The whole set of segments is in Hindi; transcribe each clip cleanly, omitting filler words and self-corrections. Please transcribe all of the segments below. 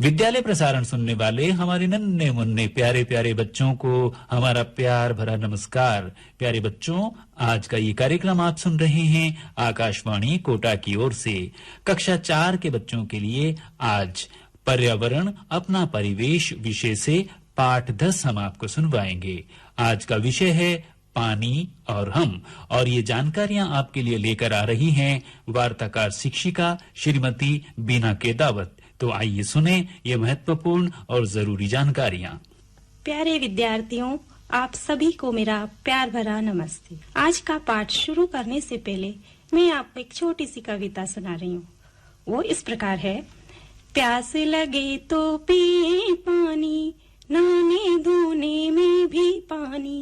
विद्यालय प्रसारण सुनने वाले हमारे नन्हे मुन्ने प्यारे प्यारे बच्चों को हमारा प्यार भरा नमस्कार। प्यारे बच्चों, आज का ये कार्यक्रम आप सुन रहे हैं आकाशवाणी कोटा की ओर से। कक्षा 4 के बच्चों के लिए आज पर्यावरण अपना परिवेश विषय से पाठ 10 हम आपको सुनवाएंगे। आज का विषय है पानी और हम, और ये जानकारियां आपके लिए लेकर आ रही हैं वार्ताकार शिक्षिका श्रीमती बीना केदावत। तो आइए सुने ये महत्वपूर्ण और जरूरी जानकारियां। प्यारे विद्यार्थियों, आप सभी को मेरा प्यार भरा नमस्ते। आज का पाठ शुरू करने से पहले मैं आपको एक छोटी सी कविता सुना रही हूँ। वो इस प्रकार है। प्यास लगे तो पिए पानी, नहाने धोने में भी पानी,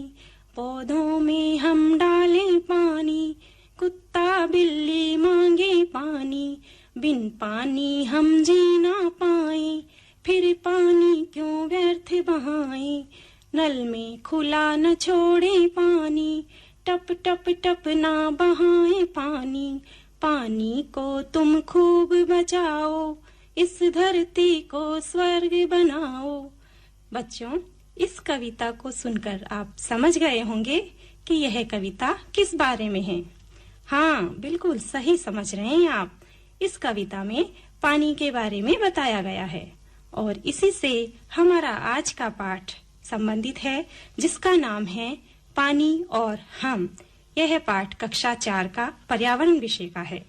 पौधों में हम डालें पानी, कुत्ता बिल्ली मांगे पानी, बिन पानी हम जी ना पाए, फिर पानी क्यों व्यर्थ बहाए, नल में खुला न छोड़े पानी, टप टप टप ना बहाए पानी, पानी को तुम खूब बचाओ, इस धरती को स्वर्ग बनाओ। बच्चों, इस कविता को सुनकर आप समझ गए होंगे कि यह कविता किस बारे में है। हाँ, बिल्कुल सही समझ रहे हैं आप। इस कविता में पानी के बारे में बताया गया है और इसी से हमारा आज का पाठ संबंधित है, जिसका नाम है पानी और हम। यह पाठ कक्षा 4 का पर्यावरण विषय का है।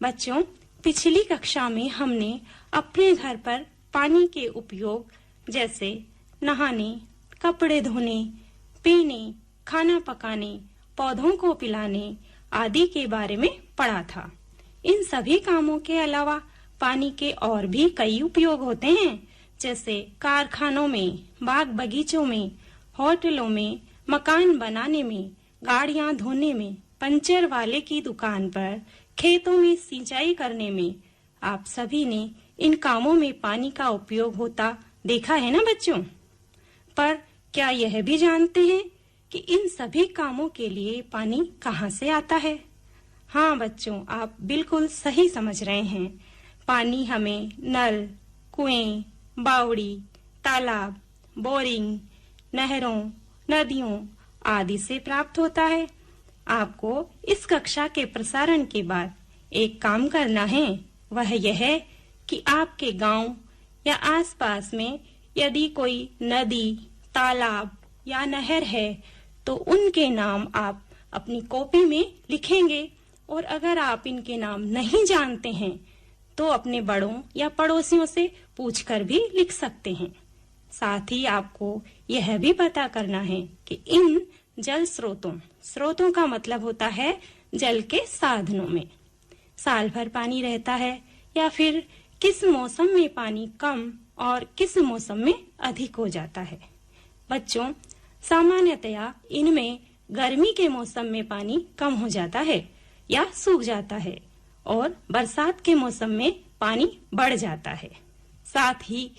बच्चों, पिछली कक्षा में हमने अपने घर पर पानी के उपयोग जैसे नहाने, कपड़े धोने, पीने, खाना पकाने, पौधों को पिलाने आदि के बारे में पढ़ा था। इन सभी कामों के अलावा पानी के और भी कई उपयोग होते हैं, जैसे कारखानों में, बाग बगीचों में, होटलों में, मकान बनाने में, गाड़ियां धोने में, पंचर वाले की दुकान पर, खेतों में सिंचाई करने में। आप सभी ने इन कामों में पानी का उपयोग होता देखा है ना बच्चों? पर क्या यह भी जानते हैं कि इन सभी कामों के लिए पानी कहाँ से आता है? हाँ बच्चों, आप बिल्कुल सही समझ रहे हैं। पानी हमें नल, कुएं, बावड़ी, तालाब, बोरिंग, नहरों, नदियों आदि से प्राप्त होता है। आपको इस कक्षा के प्रसारण के बाद एक काम करना है। वह यह है कि आपके गांव या आसपास में यदि कोई नदी, तालाब या नहर है तो उनके नाम आप अपनी कॉपी में लिखेंगे, और अगर आप इनके नाम नहीं जानते हैं तो अपने बड़ों या पड़ोसियों से पूछकर भी लिख सकते हैं। साथ ही आपको यह भी पता करना है कि इन जल स्रोतों का मतलब होता है जल के साधनों में साल भर पानी रहता है, या फिर किस मौसम में पानी कम और किस मौसम में अधिक हो जाता है। बच्चों, सामान्यतया इनमें गर्मी के मौसम में पानी कम हो जाता है या सूख जाता है, और बरसात के मौसम में पानी बढ़ जाता है। साथ ही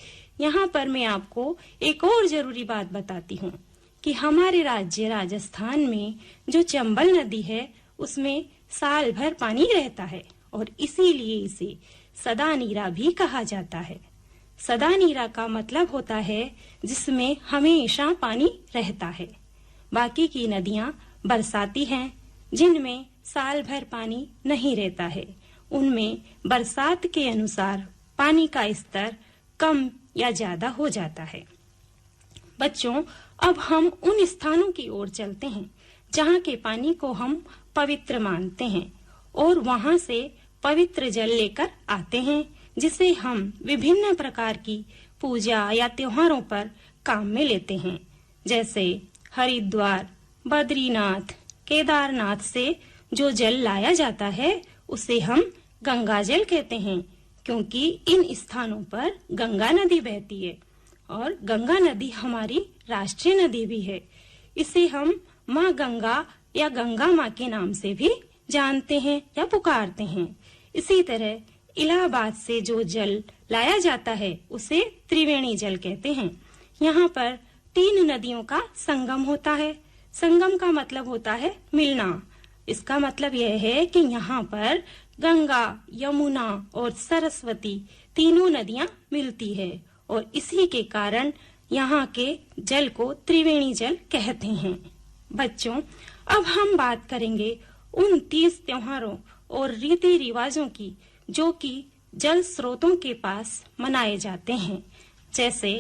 यहाँ पर मैं आपको एक और जरूरी बात बताती हूँ कि हमारे राज्य राजस्थान में जो चंबल नदी है उसमें साल भर पानी रहता है, और इसीलिए इसे सदा नीरा भी कहा जाता है। सदा नीरा का मतलब होता है जिसमें हमेशा पानी रहता है। बाकी की नदियाँ बरसाती हैं, जिनमें साल भर पानी नहीं रहता है। उनमें बरसात के अनुसार पानी का स्तर कम या ज्यादा हो जाता है। बच्चों, अब हम उन स्थानों की ओर चलते हैं जहाँ के पानी को हम पवित्र मानते हैं, और वहाँ से पवित्र जल लेकर आते हैं, जिसे हम विभिन्न प्रकार की पूजा या त्योहारों पर काम में लेते हैं। जैसे हरिद्वार, बद्रीनाथ, केदारनाथ से जो जल लाया जाता है उसे हम गंगा जल कहते हैं, क्योंकि इन स्थानों पर गंगा नदी बहती है, और गंगा नदी हमारी राष्ट्रीय नदी भी है। इसे हम माँ गंगा या गंगा माँ के नाम से भी जानते हैं या पुकारते हैं। इसी तरह इलाहाबाद से जो जल लाया जाता है उसे त्रिवेणी जल कहते हैं। यहाँ पर 3 नदियों का संगम होता है। संगम का मतलब होता है मिलना। इसका मतलब यह है कि यहाँ पर गंगा, यमुना और सरस्वती तीनों नदियाँ मिलती है, और इसी के कारण यहाँ के जल को त्रिवेणी जल कहते हैं। बच्चों, अब हम बात करेंगे उन 30 त्योहारों और रीति रिवाजों की जो कि जल स्रोतों के पास मनाए जाते हैं, जैसे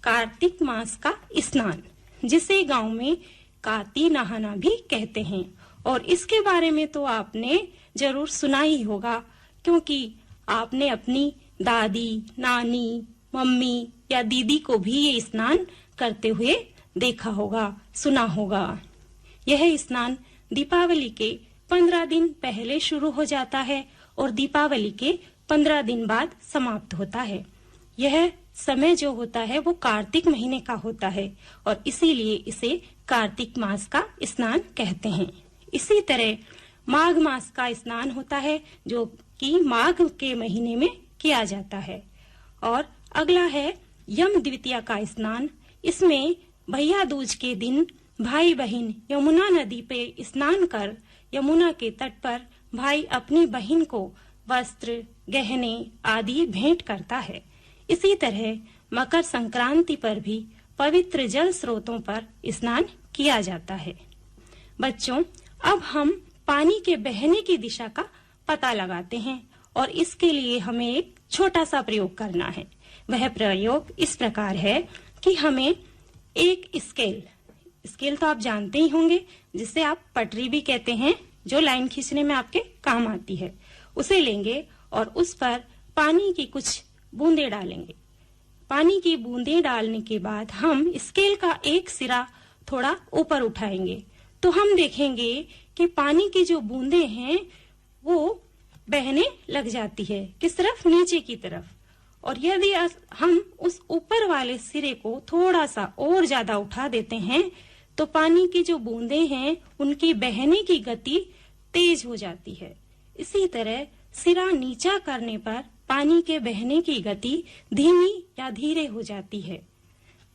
कार्तिक मास का स्नान, जिसे गांव में काती नहाना भी कहते हैं। और इसके बारे में तो आपने जरूर सुना ही होगा, क्योंकि आपने अपनी दादी, नानी, मम्मी या दीदी को भी ये स्नान करते हुए देखा होगा, सुना होगा। यह स्नान दीपावली के 15 दिन पहले शुरू हो जाता है और दीपावली के 15 दिन बाद समाप्त होता है। यह समय जो होता है वो कार्तिक महीने का होता है और इसीलिए इसे कार्तिक मास का स्नान कहते हैं। इसी तरह माघ मास का स्नान होता है जो कि माघ के महीने में किया जाता है। और अगला है यम द्वितीया का स्नान। इसमें भैया दूज के दिन भाई बहन यमुना नदी पे स्नान कर यमुना के तट पर भाई अपनी बहन को वस्त्र, गहने आदि भेंट करता है। इसी तरह मकर संक्रांति पर भी पवित्र जल स्रोतों पर स्नान किया जाता है। बच्चों, अब हम पानी के बहने की दिशा का पता लगाते हैं और इसके लिए हमें एक छोटा सा प्रयोग करना है। वह प्रयोग इस प्रकार है कि हमें एक स्केल तो आप जानते ही होंगे, जिसे आप पटरी भी कहते हैं, जो लाइन खींचने में आपके काम आती है, उसे लेंगे और उस पर पानी की कुछ बूंदे डालेंगे। पानी की बूंदे डालने के बाद हम स्केल का एक सिरा थोड़ा ऊपर उठाएंगे तो हम देखेंगे कि पानी की जो बूंदे हैं वो बहने लग जाती है। किस तरफ? नीचे की तरफ। और यदि हम उस ऊपर वाले सिरे को थोड़ा सा और ज्यादा उठा देते हैं तो पानी की जो बूंदे हैं उनकी बहने की गति तेज हो जाती है। इसी तरह सिरा नीचा करने पर पानी के बहने की गति धीमी या धीरे हो जाती है।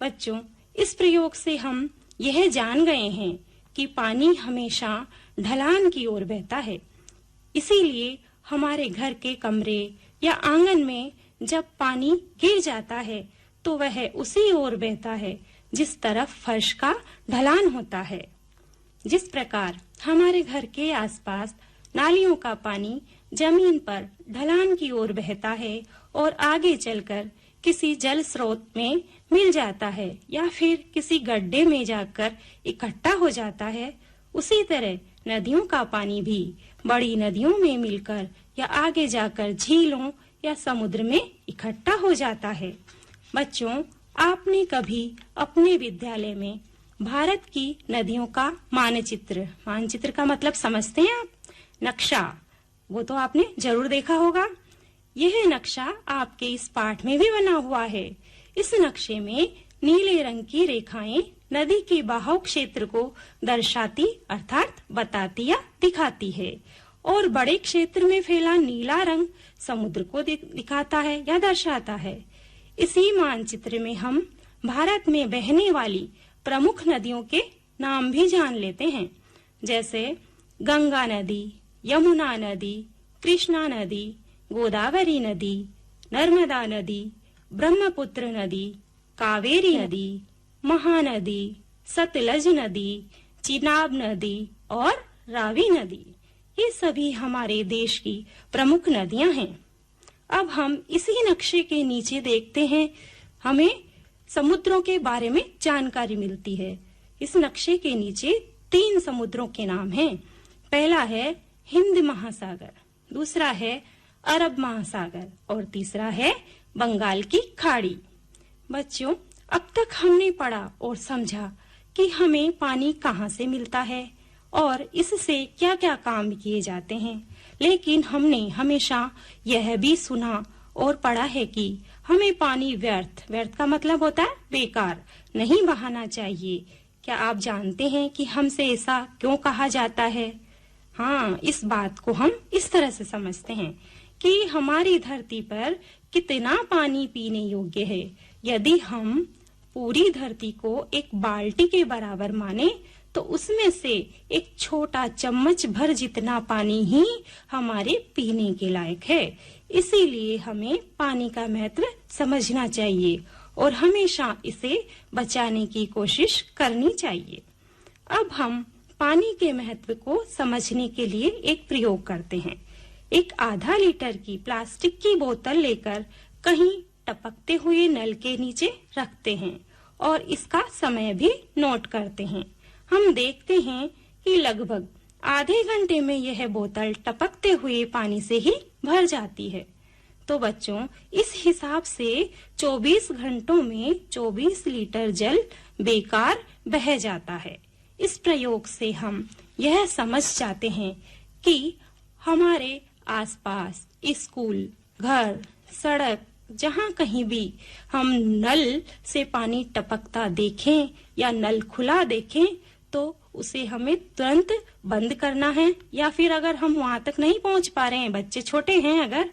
बच्चों, इस प्रयोग से हम यह जान गए हैं कि पानी हमेशा ढलान की ओर बहता है। इसीलिए हमारे घर के कमरे या आंगन में जब पानी गिर जाता है तो वह उसी ओर बहता है जिस तरफ फर्श का ढलान होता है। जिस प्रकार हमारे घर के आसपास नालियों का पानी जमीन पर ढलान की ओर बहता है और आगे चलकर किसी जल स्रोत में मिल जाता है या फिर किसी गड्ढे में जाकर इकट्ठा हो जाता है, उसी तरह नदियों का पानी भी बड़ी नदियों में मिलकर या आगे जाकर झीलों या समुद्र में इकट्ठा हो जाता है। बच्चों, आपने कभी अपने विद्यालय में भारत की नदियों का मानचित्र का मतलब समझते हैं आप? नक्शा, वो तो आपने जरूर देखा होगा। यह नक्शा आपके इस पाठ में भी बना हुआ है। इस नक्शे में नीले रंग की रेखाएं नदी के बहाव क्षेत्र को दर्शाती अर्थात बताती या दिखाती है और बड़े क्षेत्र में फैला नीला रंग समुद्र को दिखाता है या दर्शाता है। इसी मानचित्र में हम भारत में बहने वाली प्रमुख नदियों के नाम भी जान लेते हैं, जैसे गंगा नदी, यमुना नदी, कृष्णा नदी, गोदावरी नदी, नर्मदा नदी, ब्रह्मपुत्र नदी, कावेरी नदी, महानदी, सतलज नदी, चिनाब नदी और रावी नदी। ये सभी हमारे देश की प्रमुख नदियां हैं। अब हम इसी नक्शे के नीचे देखते हैं, हमें समुद्रों के बारे में जानकारी मिलती है। इस नक्शे के नीचे 3 समुद्रों के नाम हैं। पहला है हिंद महासागर, दूसरा है अरब महासागर और तीसरा है बंगाल की खाड़ी। बच्चों, अब तक हमने पढ़ा और समझा कि हमें पानी कहाँ से मिलता है और इससे क्या क्या काम किए जाते हैं, लेकिन हमने हमेशा यह भी सुना और पढ़ा है कि हमें पानी व्यर्थ का मतलब होता है बेकार, नहीं बहाना चाहिए। क्या आप जानते हैं कि हमसे ऐसा क्यों कहा जाता है? हाँ, इस बात को हम इस तरह से समझते हैं कि हमारी धरती पर कितना पानी पीने योग्य है। यदि हम पूरी धरती को एक बाल्टी के बराबर माने तो उसमें से एक छोटा चम्मच भर जितना पानी ही हमारे पीने के लायक है। इसीलिए हमें पानी का महत्व समझना चाहिए और हमेशा इसे बचाने की कोशिश करनी चाहिए। अब हम पानी के महत्व को समझने के लिए एक प्रयोग करते हैं। एक आधा लीटर की प्लास्टिक की बोतल लेकर कहीं टपकते हुए नल के नीचे रखते हैं और इसका समय भी नोट करते हैं। हम देखते हैं कि लगभग आधे घंटे में यह बोतल टपकते हुए पानी से ही भर जाती है। तो बच्चों, इस हिसाब से 24 घंटों में 24 लीटर जल बेकार बह जाता है। इस प्रयोग से हम यह समझ जाते हैं कि हमारे आसपास स्कूल, घर, सड़क, जहाँ कहीं भी हम नल से पानी टपकता देखें या नल खुला देखें तो उसे हमें तुरंत बंद करना है, या फिर अगर हम वहां तक नहीं पहुंच पा रहे हैं, बच्चे छोटे हैं अगर,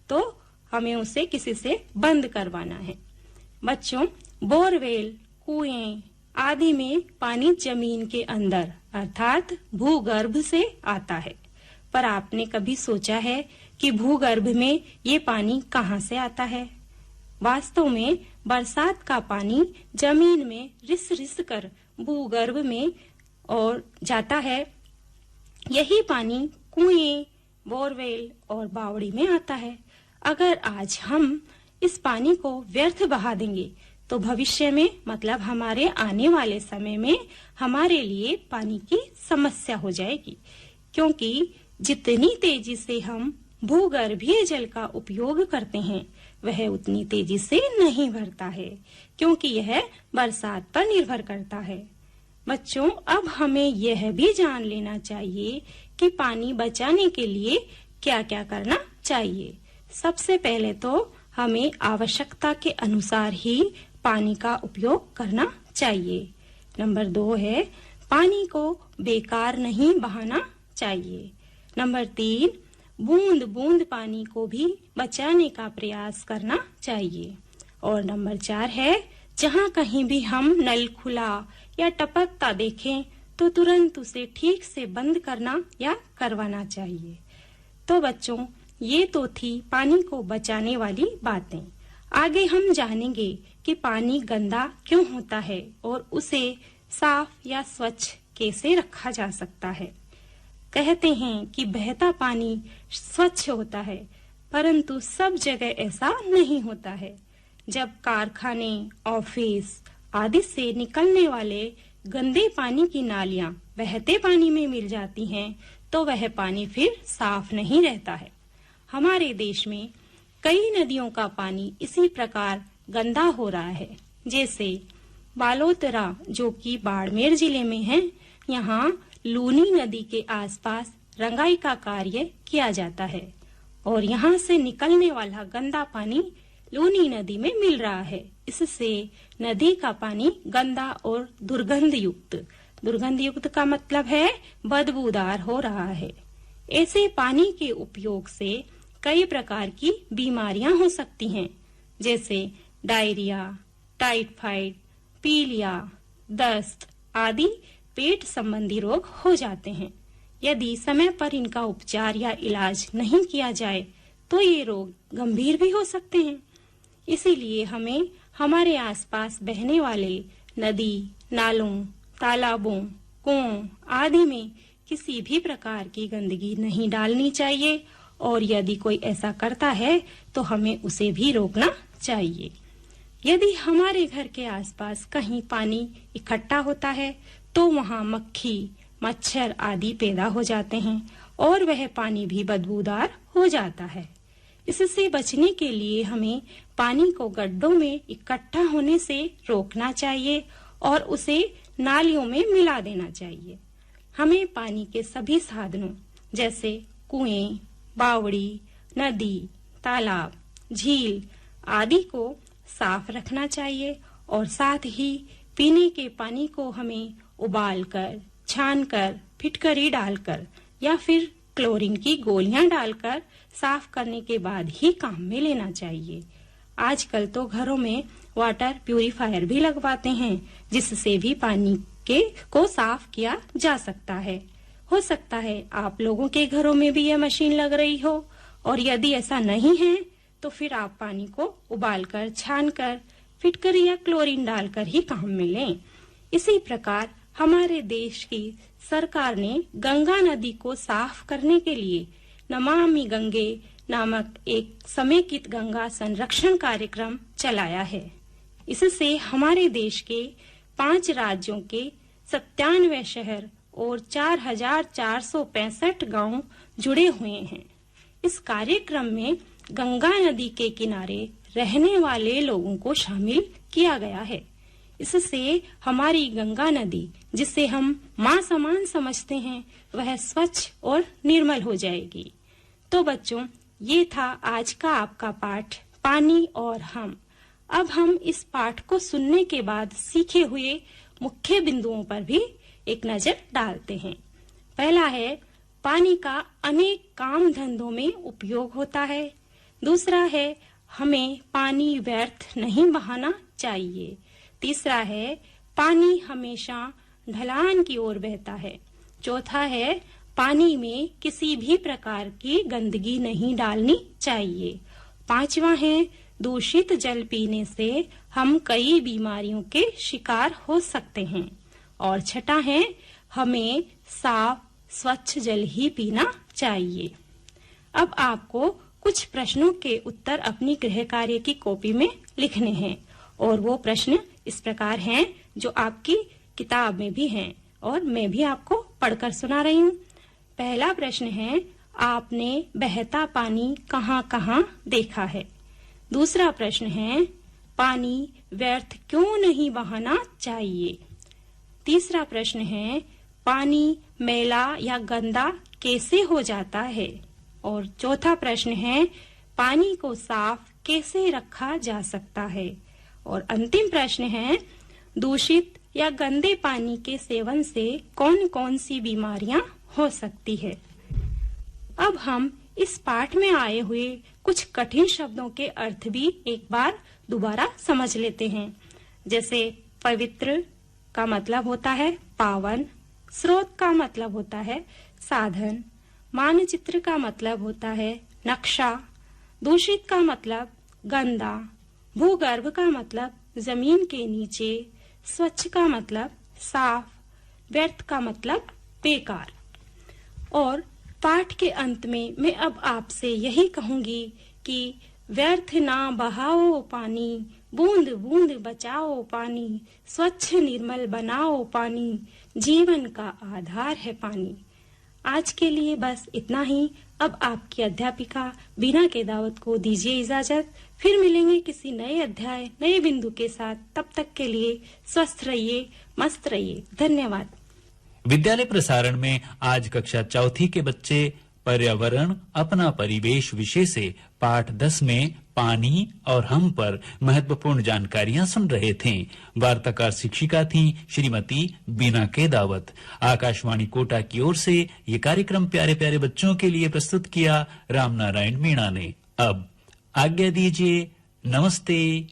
तो हमें उसे किसी से बंद करवाना है। बच्चों, बोरवेल, कुएं आदि में पानी जमीन के अंदर अर्थात भूगर्भ से आता है। पर आपने कभी सोचा है कि भूगर्भ में ये पानी कहाँ से आता है? वास्तव में बरसात का पानी जमीन में रिस रिस कर भूगर्भ में और जाता है। यही पानी कुएं, बोरवेल और बावड़ी में आता है। अगर आज हम इस पानी को व्यर्थ बहा देंगे तो भविष्य में, मतलब हमारे आने वाले समय में, हमारे लिए पानी की समस्या हो जाएगी, क्योंकि जितनी तेजी से हम भूगर्भीय जल का उपयोग करते हैं वह उतनी तेजी से नहीं भरता है, क्योंकि यह बरसात पर निर्भर करता है। बच्चों, अब हमें यह भी जान लेना चाहिए कि पानी बचाने के लिए क्या क्या करना चाहिए। सबसे पहले तो हमें आवश्यकता के अनुसार ही पानी का उपयोग करना चाहिए। नंबर 2 है, पानी को बेकार नहीं बहाना चाहिए। नंबर 3, बूंद बूंद पानी को भी बचाने का प्रयास करना चाहिए। और नंबर 4 है, जहाँ कहीं भी हम नल खुला या टपकता देखें तो तुरंत उसे ठीक से बंद करना या करवाना चाहिए। तो बच्चों, ये तो थी पानी को बचाने वाली बातें। आगे हम जानेंगे कि पानी गंदा क्यों होता है और उसे साफ या स्वच्छ कैसे रखा जा सकता है। कहते हैं कि बहता पानी स्वच्छ होता है, परंतु सब जगह ऐसा नहीं होता है। जब कारखाने, ऑफिस आदि से निकलने वाले गंदे पानी की नालियां बहते पानी में मिल जाती हैं, तो वह पानी फिर साफ नहीं रहता है। हमारे देश में कई नदियों का पानी इसी प्रकार गंदा हो रहा है। जैसे बालोतरा, जो कि बाड़मेर जिले में है, यहाँ लूनी नदी के आसपास रंगाई का कार्य किया जाता है और यहाँ से निकलने वाला गंदा पानी लूनी नदी में मिल रहा है। इससे नदी का पानी गंदा और दुर्गंध युक्त का मतलब है बदबूदार हो रहा है। ऐसे पानी के उपयोग से कई प्रकार की बीमारियां हो सकती हैं, जैसे डायरिया, टाइफाइड, पीलिया, दस्त आदि पेट संबंधी रोग हो जाते हैं। यदि समय पर इनका उपचार या इलाज नहीं किया जाए तो ये रोग गंभीर भी हो सकते हैं। इसीलिए हमें हमारे आसपास बहने वाले नदी, नालों, तालाबों, कुओं आदि में किसी भी प्रकार की गंदगी नहीं डालनी चाहिए और यदि कोई ऐसा करता है तो हमें उसे भी रोकना चाहिए। यदि हमारे घर के आसपास कहीं पानी इकट्ठा होता है तो वहाँ मक्खी, मच्छर आदि पैदा हो जाते हैं और वह पानी भी बदबूदार हो जाता है। इससे बचने के लिए हमें पानी को गड्ढों में इकट्ठा होने से रोकना चाहिए और उसे नालियों में मिला देना चाहिए। हमें पानी के सभी साधनों जैसे कुएं, बावड़ी, नदी, तालाब, झील आदि को साफ रखना चाहिए और साथ ही पीने के पानी को हमें उबालकर, छानकर, फिटकरी डालकर या फिर क्लोरीन की गोलियां डालकर साफ करने के बाद ही काम में लेना चाहिए। आजकल तो घरों में वाटर प्यूरिफायर भी लगवाते हैं, जिससे भी पानी को साफ किया जा सकता है। हो सकता है आप लोगों के घरों में भी यह मशीन लग रही हो, और यदि ऐसा नहीं है तो फिर आप पानी को उबालकर, छानकर फिटकरी या क्लोरीन डालकर ही काम में लें। इसी प्रकार हमारे देश की सरकार ने गंगा नदी को साफ करने के लिए नमामि गंगे नामक एक समेकित गंगा संरक्षण कार्यक्रम चलाया है। इससे हमारे देश के 5 राज्यों के 97 शहर और 4,465 गांव जुड़े हुए हैं। इस कार्यक्रम में गंगा नदी के किनारे रहने वाले लोगों को शामिल किया गया है। इससे हमारी गंगा नदी, जिसे हम मां समान समझते हैं, वह स्वच्छ और निर्मल हो जाएगी। तो बच्चों, ये था आज का आपका पाठ पानी और हम। अब हम इस पाठ को सुनने के बाद सीखे हुए मुख्य बिंदुओं पर भी एक नजर डालते हैं। पहला है, पानी का अनेक काम धंधों में उपयोग होता है। दूसरा है, हमें पानी व्यर्थ नहीं बहाना चाहिए। तीसरा है, पानी हमेशा ढलान की ओर बहता है। चौथा है, पानी में किसी भी प्रकार की गंदगी नहीं डालनी चाहिए। पांचवा है, दूषित जल पीने से हम कई बीमारियों के शिकार हो सकते हैं। और छठा है, हमें साफ स्वच्छ जल ही पीना चाहिए। अब आपको कुछ प्रश्नों के उत्तर अपनी गृह कार्य की कॉपी में लिखने हैं और वो प्रश्न इस प्रकार हैं जो आपकी किताब में भी हैं और मैं भी आपको पढ़कर सुना रही हूँ। पहला प्रश्न है, आपने बहता पानी कहाँ-कहाँ देखा है? दूसरा प्रश्न है, पानी व्यर्थ क्यों नहीं बहाना चाहिए? तीसरा प्रश्न है, पानी मैला या गंदा कैसे हो जाता है? और चौथा प्रश्न है, पानी को साफ कैसे रखा जा सकता है? और अंतिम प्रश्न है, दूषित या गंदे पानी के सेवन से कौन-कौन सी बीमारियां हो सकती है? अब हम इस पाठ में आए हुए कुछ कठिन शब्दों के अर्थ भी एक बार दोबारा समझ लेते हैं। जैसे पवित्र का मतलब होता है पावन, स्रोत का मतलब होता है साधन, मानचित्र का मतलब होता है नक्शा, दूषित का मतलब गंदा, भूगर्भ का मतलब जमीन के नीचे, स्वच्छ का मतलब साफ, व्यर्थ का मतलब बेकार। और पाठ के अंत में मैं अब आपसे यही कहूंगी कि व्यर्थ ना बहाओ पानी, बूंद बूंद बचाओ पानी, स्वच्छ निर्मल बनाओ पानी, जीवन का आधार है पानी। आज के लिए बस इतना ही। अब आपकी अध्यापिका बीना केदावत को दीजिए इजाजत। फिर मिलेंगे किसी नए अध्याय, नए बिंदु के साथ। तब तक के लिए स्वस्थ रहिए, मस्त रहिए। धन्यवाद। विद्यालय प्रसारण में आज कक्षा चौथी के बच्चे पर्यावरण अपना परिवेश विषय से पाठ 10 में पानी और हम पर महत्वपूर्ण जानकारियां सुन रहे थे। वार्ताकार शिक्षिका थी श्रीमती बीना केदावत। आकाशवाणी कोटा की ओर से ये कार्यक्रम प्यारे प्यारे बच्चों के लिए प्रस्तुत किया रामनारायण मीणा ने। अब आज्ञा दीजिए, नमस्ते।